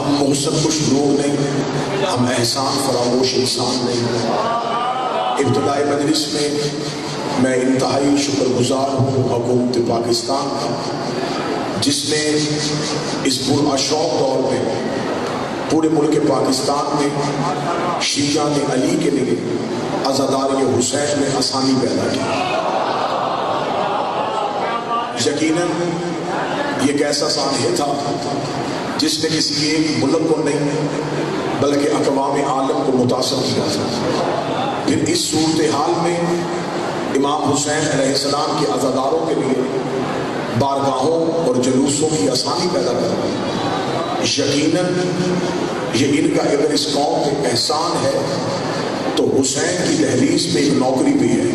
ہم محسن کش لوگ نہیں، ہم احسان فراموش انسان نہیں۔ ابتدائی مجلس میں انتہائی شکر گزار ہوں حکومت پاکستان کا، جس نے اس پراشوق دور میں پورے ملک پاکستان میں شیعہ علی کے لیے عزاداری حسین میں آسانی پیدا کی۔ یقیناً یہ ایک ایسا سانحہ تھا جس نے کسی ایک ملک کو نہیں بلکہ اقوام عالم کو متاثر کیا تھا۔ پھر اس صورتحال میں امام حسین علیہ السلام کے عزاداروں کے لیے بارگاہوں اور جلوسوں کی آسانی پیدا کر دی۔ یقیناً یہ ان کا اگر اس قوم پہ احسان ہے تو حسین کی دہلیز میں ایک نوکری بھی ہے،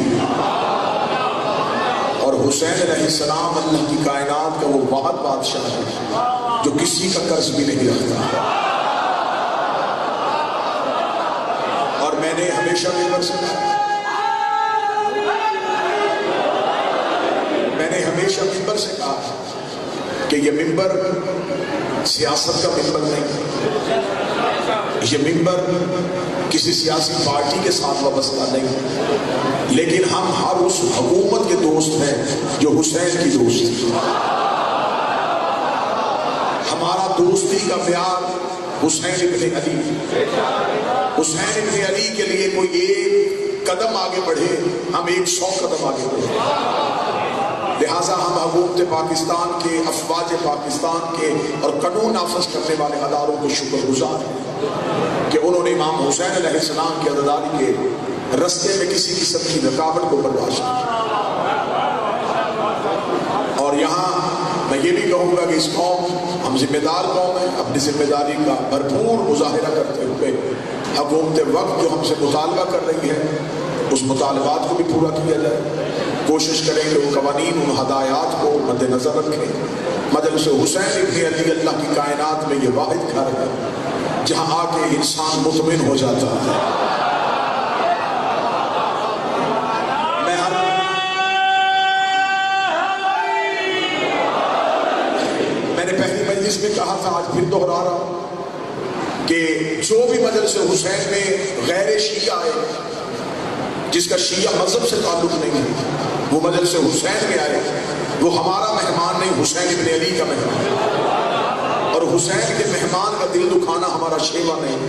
اور حسین علیہ السلام اللہ کی کائنات کا وہ واحد بادشاہ ہے جو کسی کا قرض بھی نہیں رکھتا۔ اور میں نے ہمیشہ ممبر سے کہا، کہ یہ ممبر سیاست کا ممبر نہیں، یہ ممبر کسی سیاسی پارٹی کے ساتھ وابستہ نہیں، لیکن ہم ہر اس حکومت کے دوست ہیں جو حسین کی دوست ہے۔ ہمارا دوستی کا معیار حسین ابن علی، حسین ابن علی کے لیے کوئی ایک قدم آگے بڑھے، ہم 100 قدم آگے بڑھے۔ لہٰذا ہم حکومت پاکستان کے، افواج پاکستان کے اور قانون نافذ کرنے والے اداروں کو شکر گزار ہیں کہ انہوں نے امام حسین علیہ السلام کی عزاداری کے رستے میں کسی قسم کی رکاوٹ کو برداشت کیا۔ اور یہاں میں یہ بھی کہوں گا کہ اس قوم، ہم ذمہ دار قوم ہیں، اپنی ذمہ داری کا بھرپور مظاہرہ کرتے ہوئے حکومت وقت جو ہم سے مطالبہ کر رہی ہے اس مطالبات کو بھی پورا کیا جائے۔ کوشش کریں کہ وہ قوانین، ان ہدایات کو مد نظر رکھیں۔ مجلس حسین ابن علی اللہ کی کائنات میں یہ واحد گھر ہے جہاں آ کے انسان مطمئن ہو جاتا ہے۔ میں نے پہلی مجلس میں کہا تھا، آج پھر دوہرا رہا ہوں کہ جو بھی مجلس حسین میں غیر شیعہ آئے، جس کا شیعہ مذہب سے تعلق نہیں ہے، وہ مجلس حسین میں آئے، وہ ہمارا مہمان نہیں، حسین ابن علی کا مہمان، اور حسین کے مہمان کا دل دکھانا ہمارا شیوا نہیں۔